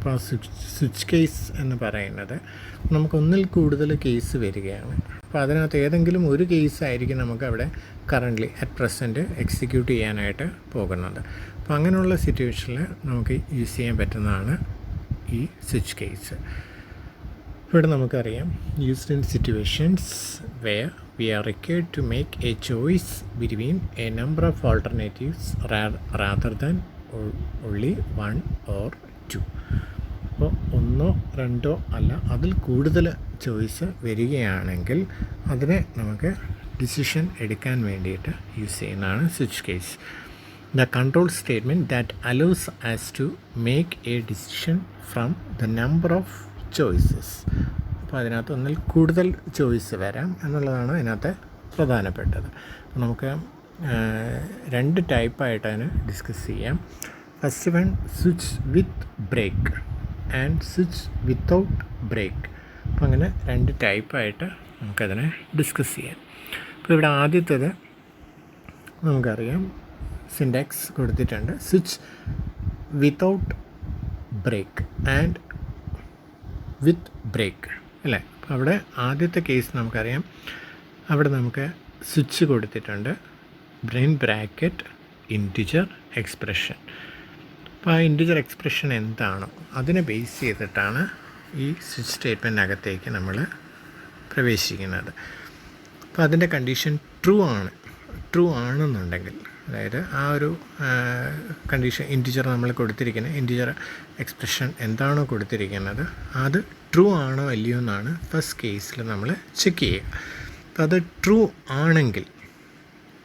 അപ്പോൾ ആ switch case എന്ന് പറയുന്നത് നമുക്കൊന്നിൽ കൂടുതൽ കേസ് വരികയാണ്. അപ്പോൾ അതിനകത്ത് ഏതെങ്കിലും ഒരു കേസായിരിക്കും നമുക്ക് അവിടെ കറൻ്റ്ലി അറ്റ് പ്രസൻറ്റ് എക്സിക്യൂട്ട് ചെയ്യാനായിട്ട് പോകുന്നത്. അപ്പോൾ അങ്ങനെയുള്ള സിറ്റുവേഷനിൽ നമുക്ക് യൂസ് ചെയ്യാൻ പറ്റുന്നതാണ് ഈ സ്വിച്ച് കേസ്. ഇവിടെ നമുക്കറിയാം used in situations where we are required to make a choice between a number of alternatives rather than only one or two. അപ്പോൾ ഒന്നോ രണ്ടോ അല്ല അതിൽ കൂടുതൽ ചോയ്സ് വരികയാണെങ്കിൽ അതിനെ നമുക്ക് ഡിസിഷൻ എടുക്കാൻ വേണ്ടിയിട്ട് യൂസ് ചെയ്യുന്നതാണ് switch case. The control statement that allows us to make a decision from the number of choices. അപ്പോൾ അതിനകത്ത് ഒന്നിൽ കൂടുതൽ ചോയ്സ് വരാം എന്നുള്ളതാണ് അതിനകത്ത് പ്രധാനപ്പെട്ടത്. അപ്പോൾ നമുക്ക് രണ്ട് ടൈപ്പായിട്ട് അതിന് ഡിസ്കസ് ചെയ്യാം. First one switch with break and switch without break. അപ്പോൾ അങ്ങനെ രണ്ട് ടൈപ്പായിട്ട് നമുക്കതിനെ ഡിസ്കസ് ചെയ്യാം. അപ്പോൾ ഇവിടെ ആദ്യത്തേത് നമുക്കറിയാം സിൻടാക്സ് കൊടുത്തിട്ടുണ്ട്, switch without break and with break അല്ലേ. അപ്പോൾ അവിടെ ആദ്യത്തെ കേസ് നമുക്കറിയാം, അവിടെ നമുക്ക് സ്വിച്ച് കൊടുത്തിട്ടുണ്ട് ബ്രാക്കറ്റ് ഇൻറ്റിജർ എക്സ്പ്രഷൻ. അപ്പോൾ ആ ഇൻറ്റിജർ എക്സ്പ്രഷൻ എന്താണോ അതിനെ ബേസ് ചെയ്തിട്ടാണ് ഈ സ്വിച്ച് സ്റ്റേറ്റ്മെൻറ്റിനകത്തേക്ക് നമ്മൾ പ്രവേശിക്കുന്നത്. അപ്പോൾ അതിൻ്റെ കണ്ടീഷൻ ട്രൂ ആണെന്നുണ്ടെങ്കിൽ, അതായത് ആ ഒരു കണ്ടീഷൻ ഇൻറ്റിജർ നമ്മൾ കൊടുത്തിരിക്കുന്നത് ഇൻറ്റിജർ എക്സ്പ്രഷൻ എന്താണോ കൊടുത്തിരിക്കുന്നത് അത് ട്രൂ ആണോ അല്ലയോ എന്നാണ് ഫസ്റ്റ് കേസിൽ നമ്മൾ ചെക്ക് ചെയ്യുക. അപ്പോൾ അത് ട്രൂ ആണെങ്കിൽ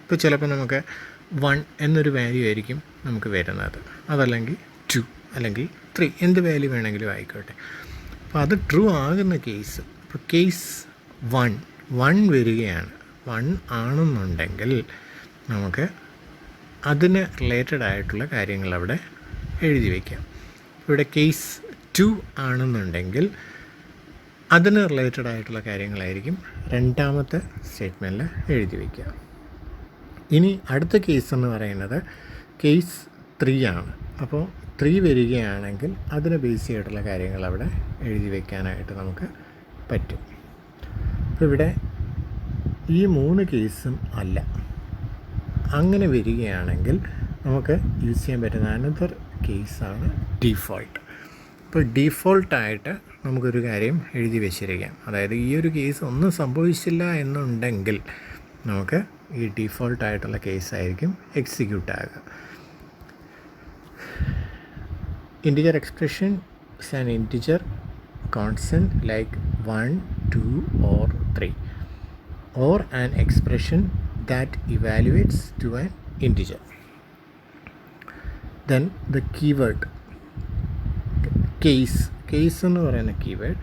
ഇപ്പോൾ ചിലപ്പോൾ നമുക്ക് 1 എന്നൊരു വാല്യൂ ആയിരിക്കും നമുക്ക് വരുന്നത്, അതല്ലെങ്കിൽ 2 അല്ലെങ്കിൽ 3 എന്ത് വാല്യൂ വേണമെങ്കിലും ആയിക്കോട്ടെ. അപ്പോൾ അത് ട്രൂ ആകുന്ന കേസ്, ഇപ്പോൾ കേസ് 1 വരികയാണ്, 1 ആണെന്നുണ്ടെങ്കിൽ നമുക്ക് അതിന് റിലേറ്റഡ് ആയിട്ടുള്ള കാര്യങ്ങൾ അവിടെ എഴുതി വയ്ക്കാം. ഇവിടെ കേസ് 2 ആണെന്നുണ്ടെങ്കിൽ അതിന് റിലേറ്റഡ് ആയിട്ടുള്ള കാര്യങ്ങളായിരിക്കും രണ്ടാമത്തെ സ്റ്റേറ്റ്മെൻറ്റിൽ എഴുതി വയ്ക്കുക. ഇനി അടുത്ത കേസ് എന്ന് പറയുന്നത് കേസ് 3 ആണ്. അപ്പോൾ 3 വരികയാണെങ്കിൽ അതിന് ബേസ് ചെയ്തിട്ടുള്ള കാര്യങ്ങൾ അവിടെ എഴുതി വയ്ക്കാനായിട്ട് നമുക്ക് പറ്റും. അപ്പോൾ ഇവിടെ ഈ 3 കേസും അല്ല, അങ്ങനെ വരികയാണെങ്കിൽ നമുക്ക് യൂസ് ചെയ്യാൻ പറ്റുന്ന അനദർ കേസാണ് ഡീഫോൾട്ട്. ഇപ്പോൾ ഡീഫോൾട്ടായിട്ട് നമുക്കൊരു കാര്യം എഴുതി വെച്ചിരിക്കാം, അതായത് ഈ ഒരു കേസ് ഒന്നും സംഭവിച്ചില്ല എന്നുണ്ടെങ്കിൽ നമുക്ക് ഈ ഡീഫോൾട്ടായിട്ടുള്ള കേസായിരിക്കും എക്സിക്യൂട്ട് ആകുക. Integer expression is an integer constant like 1, 2 or 3, or an expression that evaluates to an integer. Then the keyword case എന്ന് പറയുന്ന keyword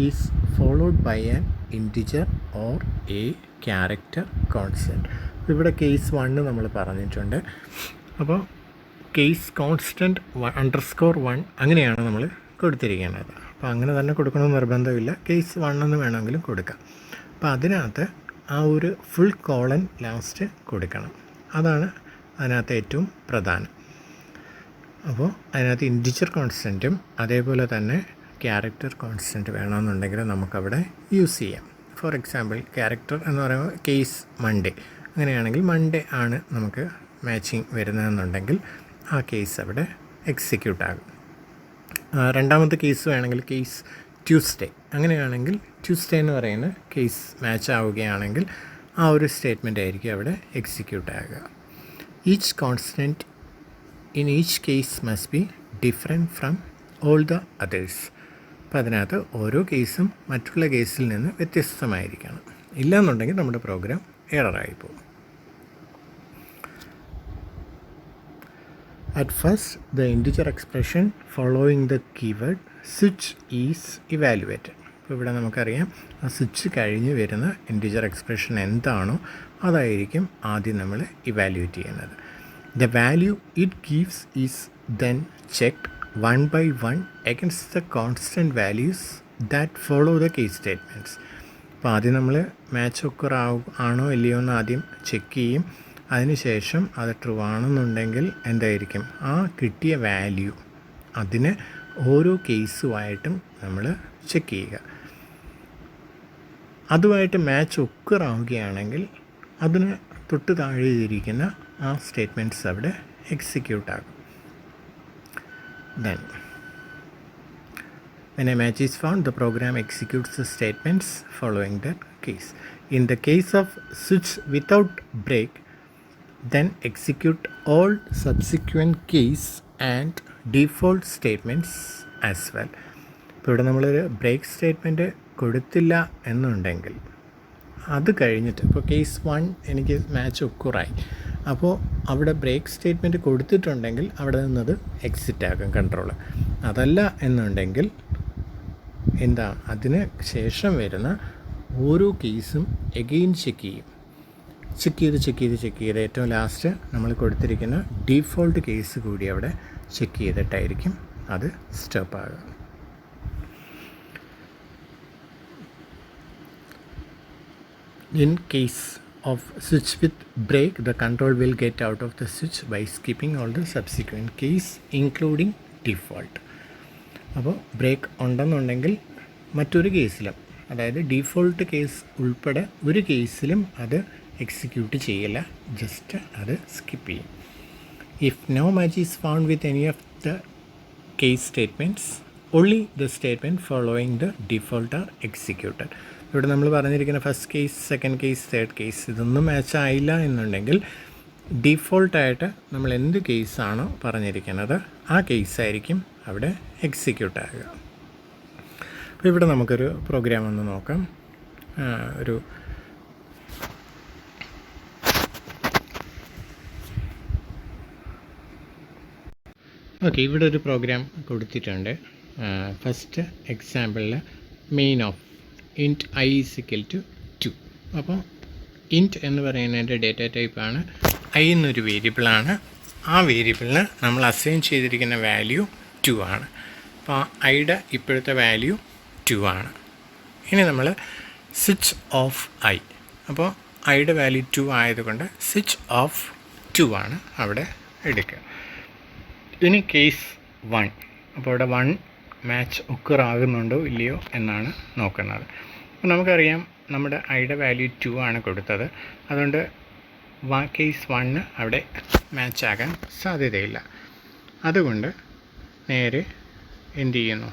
is followed by an integer or a character constant. ഇവിടെ case 1 നമ്മൾ പറഞ്ഞിട്ടുണ്ട്. അപ്പോൾ case constant _1 അങ്ങനെയാണ് നമ്മൾ കൊടുത്തിരിക്കുന്നത്. അപ്പോൾ അങ്ങനെ തന്നെ കൊടുക്കണമെന്ന് നിർബന്ധമില്ല, കേസ് 1 എന്ന് വേണമെങ്കിലും കൊടുക്കാം. അപ്പോൾ അതിനകത്ത് ആ ഒരു ഫുൾ കോളൻ ലാസ്റ്റ് കൊടുക്കണം, അതാണ് അതിനകത്ത് ഏറ്റവും പ്രധാനം. അപ്പോൾ അതിനകത്ത് ഇൻറ്റിജർ കോൺസ്റ്റൻറ്റും അതേപോലെ തന്നെ ക്യാരക്ടർ കോൺസ്റ്റൻറ്റ് വേണമെന്നുണ്ടെങ്കിൽ നമുക്കവിടെ യൂസ് ചെയ്യാം. ഫോർ എക്സാമ്പിൾ ക്യാരക്ടർ എന്ന് പറയുമ്പോൾ കേസ് മൺഡേ, അങ്ങനെയാണെങ്കിൽ മൺഡേ ആണ് നമുക്ക് മാച്ചിങ് വരുന്നതെന്നുണ്ടെങ്കിൽ ആ കേസ് അവിടെ എക്സിക്യൂട്ട് ആകും. രണ്ടാമത്തെ കേസ് വേണമെങ്കിൽ കേസ് ട്യൂസ്ഡേ, അങ്ങനെയാണെങ്കിൽ ട്യൂസ്ഡേ എന്ന് പറയുന്ന കേസ് മാച്ച് ആവുകയാണെങ്കിൽ ആ ഒരു സ്റ്റേറ്റ്മെൻ്റ് ആയിരിക്കും അവിടെ എക്സിക്യൂട്ട് ആകുക. Each constant in each case must be different from all the others. അപ്പോൾ അതിനകത്ത് ഓരോ കേസും മറ്റുള്ള കേസിൽ നിന്ന് വ്യത്യസ്തമായിരിക്കണം, ഇല്ലയെന്നുണ്ടെങ്കിൽ നമ്മുടെ പ്രോഗ്രാം എററായി പോകും. At first, the integer expression following the keyword switch is evaluated. അപ്പോൾ ഇവിടെ നമുക്കറിയാം ആ സ്വിച്ച് കഴിഞ്ഞ് വരുന്ന ഇൻറ്റിജർ എക്സ്പ്രഷൻ എന്താണോ അതായിരിക്കും ആദ്യം നമ്മൾ ഇവാലുവേറ്റ് ചെയ്യുന്നത്. The value it gives is then checked one by one against the constant values that follow the case statements. അപ്പോൾ ആദ്യം നമ്മൾ മാച്ച് ഒക്കർ ആണോ ഇല്ലയോ എന്ന് ആദ്യം ചെക്ക് ചെയ്യും. അതിനുശേഷം അത് ട്രൂ ആണെന്നുണ്ടെങ്കിൽ എന്തായിരിക്കും ആ കിട്ടിയ വാല്യൂ അതിന് ഓരോ കേസുമായിട്ടും നമ്മൾ ചെക്ക് ചെയ്യുക. അതുമായിട്ട് മാച്ച് ഒക്കറാവുകയാണെങ്കിൽ അതിന് തൊട്ട് താഴെ ഇരിക്കുന്ന ആ സ്റ്റേറ്റ്മെൻറ്റ്സ് അവിടെ എക്സിക്യൂട്ട് ആകും. Then when a match is found, the program executes the statements following that case. In the case of switch without break, then execute all subsequent case and default statements as well. ഇപ്പോൾ ഇവിടെ നമ്മളൊരു break statement കൊടുത്തില്ല എന്നുണ്ടെങ്കിൽ അത് കഴിഞ്ഞിട്ട് ഇപ്പോൾ case 1 എനിക്ക് match ഒക്കുറായി, അപ്പോൾ അവിടെ ബ്രേക്ക് സ്റ്റേറ്റ്മെൻറ്റ് കൊടുത്തിട്ടുണ്ടെങ്കിൽ അവിടെ നിന്നത് എക്സിറ്റ് ആകും കൺട്രോൾ. അതല്ല എന്നുണ്ടെങ്കിൽ എന്താ, അതിന് ശേഷം വരുന്ന ഓരോ കേസും എഗെയിൻ ചെക്ക് ചെയ്ത് ഏറ്റവും ലാസ്റ്റ് നമ്മൾ കൊടുത്തിരിക്കുന്ന ഡീഫോൾട്ട് കേസ് കൂടി അവിടെ ചെക്ക് ചെയ്തിട്ടായിരിക്കും അത് സ്റ്റോപ്പ് ആകുക. In case of switch with break, the control will get out of the switch by skipping all the subsequent keys including default. അപ്പോൾ ബ്രേക്ക് ഉണ്ടെന്നുണ്ടെങ്കിൽ മറ്റൊരു കേസിലും, അതായത് ഡീഫോൾട്ട് കേസ് ഉൾപ്പെടെ ഒരു കേസിലും അത് എക്സിക്യൂട്ട് ചെയ്യില്ല, ജസ്റ്റ് അത് സ്കിപ്പ് ചെയ്യും. If no match is found with any of the case statements, only the statement following the default are executed. ഇവിടെ നമ്മൾ പറഞ്ഞിരിക്കുന്ന first case, second case, third case ഇതൊന്നും മാച്ച് ആയില്ല എന്നുണ്ടെങ്കിൽ ഡിഫോൾട്ടായിട്ട് നമ്മൾ എന്ത് കേസാണോ പറഞ്ഞിരിക്കുന്നത് ആ കേസായിരിക്കും അവിടെ എക്സിക്യൂട്ട് ആകുക. അപ്പോൾ ഇവിടെ നമുക്കൊരു പ്രോഗ്രാം ഒന്ന് നോക്കാം. ഇവിടെ ഒരു പ്രോഗ്രാം കൊടുത്തിട്ടുണ്ട്. ഫസ്റ്റ് എക്സാമ്പിളിൽ main of int I is equal to 2. അപ്പോൾ ഇൻറ്റ് എന്ന് പറയുന്നതിൻ്റെ ഡേറ്റ ടൈപ്പാണ് ഐ എന്നൊരു വേരിയബിളാണ്. ആ വേരിയബിളിന് നമ്മൾ അസൈൻ ചെയ്തിരിക്കുന്ന വാല്യൂ 2 ആണ്. അപ്പോൾ ഐയുടെ ഇപ്പോഴത്തെ വാല്യൂ 2 ആണ്. ഇനി നമ്മൾ സ്വിച്ച് ഓഫ് ഐ, അപ്പോൾ ഐയുടെ വാല്യൂ 2 ആയതുകൊണ്ട് സ്വിച്ച് ഓഫ് 2 ആണ് അവിടെ എടുക്കുക. ഇനി കേസ് 1, അപ്പോൾ ഇവിടെ 1 മാച്ച് ഒക്കറാകുന്നുണ്ടോ ഇല്ലയോ എന്നാണ് നോക്കുന്നത്. അപ്പോൾ നമുക്കറിയാം നമ്മുടെ ഐയുടെ വാല്യൂ 2 ആണ് കൊടുത്തത്, അതുകൊണ്ട് കേസ് 1 അവിടെ മാച്ച് ആകാൻ സാധ്യതയില്ല. അതുകൊണ്ട് നേരെ എന്ത് ചെയ്യുന്നു,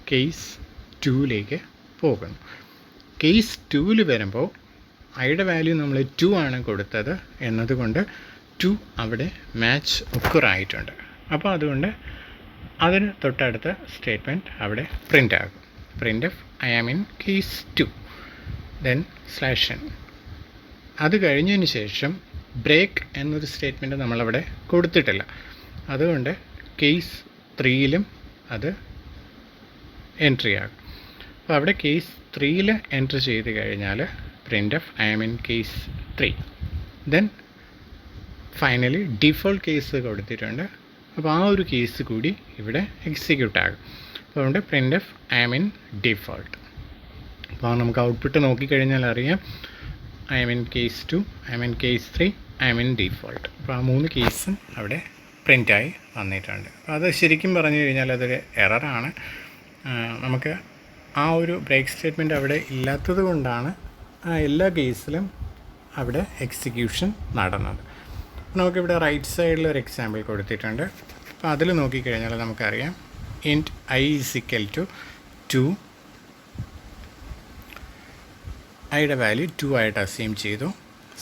കേസ് 2ലേക്ക് പോകുന്നു. കേസ് 2ൽ വരുമ്പോൾ ഐയുടെ വാല്യൂ നമ്മൾ 2 ആണ് കൊടുത്തത് എന്നതുകൊണ്ട് 2 അവിടെ മാച്ച് ഒക്കറായിട്ടുണ്ട്. അപ്പോൾ അതുകൊണ്ട് അതിന് തൊട്ടടുത്ത സ്റ്റേറ്റ്മെൻറ്റ് അവിടെ പ്രിൻ്റ് ആകും. Print of I am in case 2 then /n. അത് കഴിഞ്ഞതിന് ശേഷം ബ്രേക്ക് എന്നൊരു സ്റ്റേറ്റ്മെൻറ്റ് നമ്മളവിടെ കൊടുത്തിട്ടില്ല, അതുകൊണ്ട് കേസ് 3ലും അത് എൻട്രി ആകും. അപ്പോൾ അവിടെ കേസ് 3ൽ എൻട്രി ചെയ്ത് കഴിഞ്ഞാൽ print of I am in case 3. Then finally default case കൊടുത്തിട്ടുണ്ട്, അപ്പോൾ ആ ഒരു കേസ് കൂടി ഇവിടെ എക്സിക്യൂട്ട് ആകും. അപ്പോൾ അതുകൊണ്ട് print of I am in default. അപ്പോൾ നമുക്ക് ഔട്ട്പുട്ട് നോക്കിക്കഴിഞ്ഞാൽ അറിയാം I am in case 2, I am in case 3, I am in default. അപ്പോൾ ആ 3 കേസും അവിടെ പ്രിൻ്റായി വന്നിട്ടുണ്ട്. അപ്പോൾ അത് ശരിക്കും പറഞ്ഞു കഴിഞ്ഞാൽ അതൊരു എററാണ്. നമുക്ക് ആ ഒരു ബ്രേക്ക് സ്റ്റേറ്റ്മെൻറ്റ് അവിടെ ഇല്ലാത്തത് കൊണ്ടാണ് എല്ലാ കേസിലും അവിടെ എക്സിക്യൂഷൻ നടന്നത്. നമുക്കിവിടെ റൈറ്റ് സൈഡിൽ ഒരു എക്സാമ്പിൾ കൊടുത്തിട്ടുണ്ട്. അപ്പോൾ അതിൽ നോക്കിക്കഴിഞ്ഞാൽ നമുക്കറിയാം int I is equal to 2, ഐയുടെ വാല്യൂ 2 ആയിട്ട് അസ്യൂം ചെയ്തു.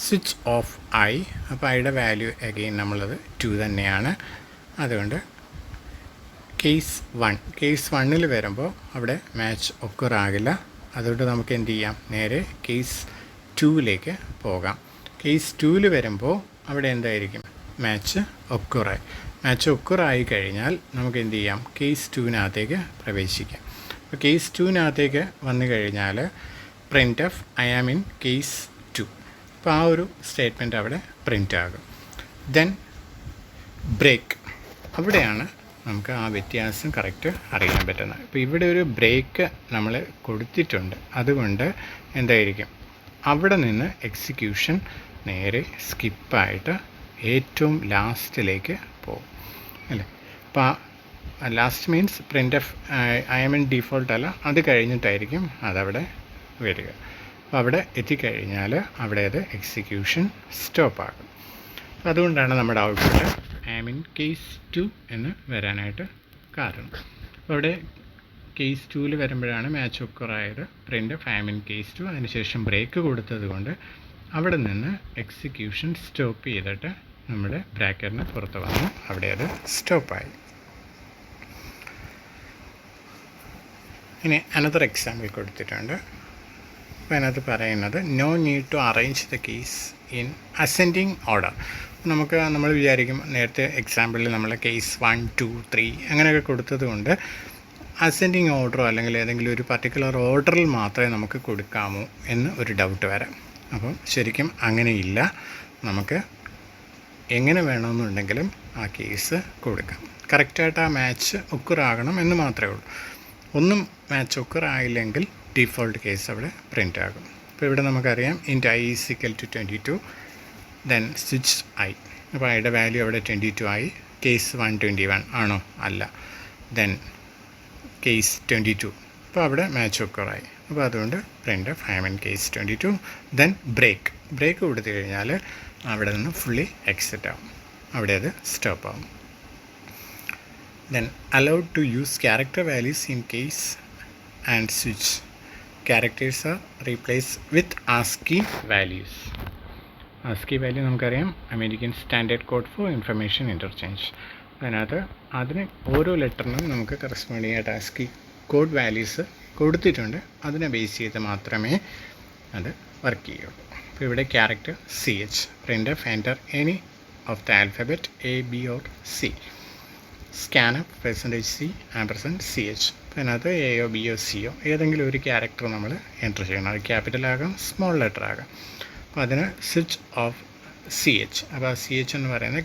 സ്വിച്ച് ഓഫ് ഐ, അപ്പോൾ ഐയുടെ വാല്യൂ അഗെയിൻ നമ്മളത് 2 തന്നെയാണ്. അതുകൊണ്ട് കേസ് 1 വരുമ്പോൾ അവിടെ മാച്ച് ഒക്കറാകില്ല. അതുകൊണ്ട് നമുക്ക് എന്ത് ചെയ്യാം, നേരെ കേസ് 2ലേക്ക് പോകാം. കേസ് 2ൽ വരുമ്പോൾ അവിടെ എന്തായിരിക്കും, മാച്ച് ഒക്കറായി കഴിഞ്ഞാൽ നമുക്ക് എന്ത് ചെയ്യാം, കേസ് 2-നകത്തേക്ക് പ്രവേശിക്കാം. അപ്പോൾ കേസ് 2-നകത്തേക്ക് വന്നു കഴിഞ്ഞാൽ print of I am in case 2, അപ്പോൾ ആ ഒരു സ്റ്റേറ്റ്മെൻറ്റ് അവിടെ പ്രിൻ്റ് ആകും. ദെൻ ബ്രേക്ക്, അവിടെയാണ് നമുക്ക് ആ വ്യത്യാസം കറക്റ്റ് അറിയാൻ പറ്റുന്നത്. ഇപ്പോൾ ഇവിടെ ഒരു ബ്രേക്ക് നമ്മൾ കൊടുത്തിട്ടുണ്ട്, അതുകൊണ്ട് എന്തായിരിക്കും, അവിടെ നിന്ന് എക്സിക്യൂഷൻ നേരെ സ്കിപ്പായിട്ട് ഏറ്റവും ലാസ്റ്റിലേക്ക് പോകും അല്ലേ. അപ്പോൾ last means print F I M in default അല്ല, അത് കഴിഞ്ഞിട്ടായിരിക്കും അതവിടെ വരിക. അപ്പോൾ അവിടെ എത്തിക്കഴിഞ്ഞാൽ അവിടെ അത് എക്സിക്യൂഷൻ സ്റ്റോപ്പ് ആകും. അപ്പോൾ അതുകൊണ്ടാണ് നമ്മുടെ output I M in case 2 എന്ന് വരാനായിട്ട് കാരണം. അപ്പോൾ അവിടെ കേസ് 2 വരുമ്പോഴാണ് മാച്ച് ഒക്കറായത് printf I M in case 2. അതിനുശേഷം ബ്രേക്ക് കൊടുത്തത് കൊണ്ട് അവിടെ നിന്ന് എക്സിക്യൂഷൻ സ്റ്റോപ്പ് ചെയ്തിട്ട് നമ്മുടെ ബ്രാക്കറ്റിന് പുറത്ത് വന്നു, അവിടെ അത് സ്റ്റോപ്പായി. ഇനി അനദർ എക്സാമ്പിൾ കൊടുത്തിട്ടുണ്ട്. അപ്പോൾ അതിനകത്ത് പറയുന്നത് no need to arrange the case in ascending order. നമ്മൾ വിചാരിക്കും നേരത്തെ എക്സാമ്പിളിൽ നമ്മൾ കേസ് 1, 2, 3 അങ്ങനെയൊക്കെ കൊടുത്തത് കൊണ്ട് അസെൻഡിങ് ഓർഡറോ അല്ലെങ്കിൽ ഏതെങ്കിലും ഒരു പർട്ടിക്കുലർ ഓർഡറിൽ മാത്രമേ നമുക്ക് കൊടുക്കാമോ എന്ന് ഒരു ഡൗട്ട് വരാം. അപ്പം ശരിക്കും അങ്ങനെയില്ല, നമുക്ക് എങ്ങനെ വേണമെന്നുണ്ടെങ്കിലും ആ കേസ് കൊടുക്കാം. കറക്റ്റായിട്ട് ആ മാച്ച് ഒക്കുറാകണം എന്ന് മാത്രമേ ഉള്ളൂ. ഒന്നും മാച്ച് ഒക്കുറായില്ലെങ്കിൽ ഡിഫോൾട്ട് കേസ് അവിടെ പ്രിൻ്റ് ആകും. അപ്പോൾ ഇവിടെ നമുക്കറിയാം int I is equal to 22, then switch I. അപ്പോൾ ഐയുടെ വാല്യൂ അവിടെ 22 ആയി. കേസ് 121 ആണോ? അല്ല. ദെൻ കേസ് 22, അപ്പോൾ അവിടെ മാച്ച് ഒക്കറായി. അപ്പോൾ അതുകൊണ്ട് print I M in case 22. Then break കൊടുത്തു കഴിഞ്ഞാൽ അവിടെ നിന്ന് ഫുള്ളി എക്സിറ്റ് ആവും, അവിടെ അത് സ്റ്റോപ്പ് ആവും. Then allowed to use character values in case and switch. Characters are replace with ASCII values. ASCII value നമുക്കറിയാം American standard code for information interchange. അതിനകത്ത് അതിന് ഓരോ ലെറ്ററിനും നമുക്ക് കറസ്പോണ്ടിങ് ആയിട്ട് ആസ്കി കോഡ് വാല്യൂസ് കൊടുത്തിട്ടുണ്ട്. അതിനെ ബേസ് ചെയ്ത് മാത്രമേ അത് വർക്ക് ചെയ്യുള്ളൂ. അപ്പോൾ ഇവിടെ character CH, print F enter any of the alphabet A, B or C. സ്കാനപ്പ് %C %CH. അപ്പോൾ അതിനകത്ത് എയോ ബിയോ സിയോ ഏതെങ്കിലും ഒരു ക്യാരക്ടർ നമ്മൾ എൻ്റർ ചെയ്യണം. അത് ക്യാപിറ്റൽ ആകാം, സ്മോൾ ലെറ്റർ ആകാം. അപ്പോൾ അതിന് സ്വിച്ച് ഓഫ് CH. അപ്പോൾ ആ CH എന്ന് പറയുന്നത്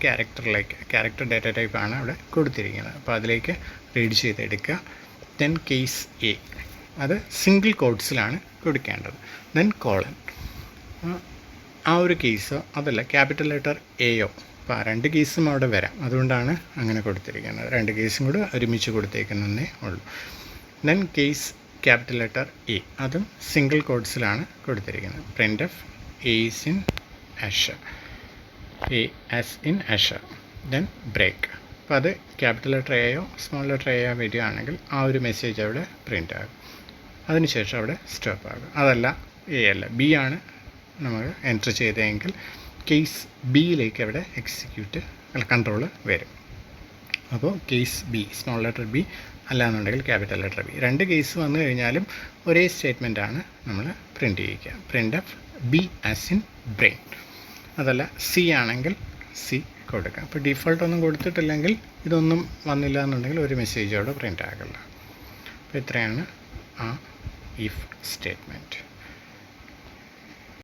ക്യാരക്ടർ ഡാറ്റ ടൈപ്പാണ് അവിടെ കൊടുത്തിരിക്കുന്നത്. അപ്പോൾ അതിലേക്ക് റീഡ് ചെയ്തെടുക്കുക. ദെൻ കേസ് A, അത് സിംഗിൾ കോട്ട്സിലാണ് കൊടുക്കേണ്ടത്. ദെൻ കോളൻ, ആ ഒരു കേസോ അതല്ല ക്യാപിറ്റൽ ലെറ്റർ എയോ. അപ്പോൾ ആ രണ്ട് കേസും അവിടെ വരാം, അതുകൊണ്ടാണ് അങ്ങനെ കൊടുത്തിരിക്കുന്നത്. രണ്ട് കേസും കൂടെ ഒരുമിച്ച് കൊടുത്തേക്കുന്നതേ ഉള്ളൂ. Then case capital letter A, അതും സിംഗിൾ കോട്ട്സിലാണ് കൊടുത്തിരിക്കുന്നത്. Print f A is in Azure, A as in Azure. Then break. അപ്പോൾ അത് ക്യാപിറ്റൽ ലെറ്റർ എയോ സ്മോൾ ലെറ്റർ എയോ വരികയാണെങ്കിൽ ആ ഒരു മെസ്സേജ് അവിടെ പ്രിൻ്റ് ആകും. അതിനുശേഷം അവിടെ സ്റ്റോപ്പ് ആകും. അതല്ല A അല്ല B ആണ് നമ്മൾ എൻറ്റർ ചെയ്തതെങ്കിൽ കേസ് ബിയിലേക്ക് അവിടെ കൺട്രോൾ വരും. അപ്പോൾ case B small letter B അല്ലാന്നുണ്ടെങ്കിൽ ക്യാപിറ്റൽ ലെറ്റർ B. രണ്ട് കേസ് വന്നു കഴിഞ്ഞാലും ഒരേ സ്റ്റേറ്റ്മെൻറ്റാണ് നമ്മൾ പ്രിൻ്റ് ചെയ്യിക്കുക. Print F B as in brain. അതല്ല C ആണെങ്കിൽ C കൊടുക്കുക. അപ്പോൾ ഡിഫോൾട്ട് ഒന്നും കൊടുത്തിട്ടില്ലെങ്കിൽ ഇതൊന്നും വന്നില്ല എന്നുണ്ടെങ്കിൽ ഒരു മെസ്സേജ് അവിടെ പ്രിൻ്റ് ആകില്ല. അപ്പോൾ ഇത്രയാണ് ആ ഇഫ് സ്റ്റേറ്റ്മെൻറ്റ്.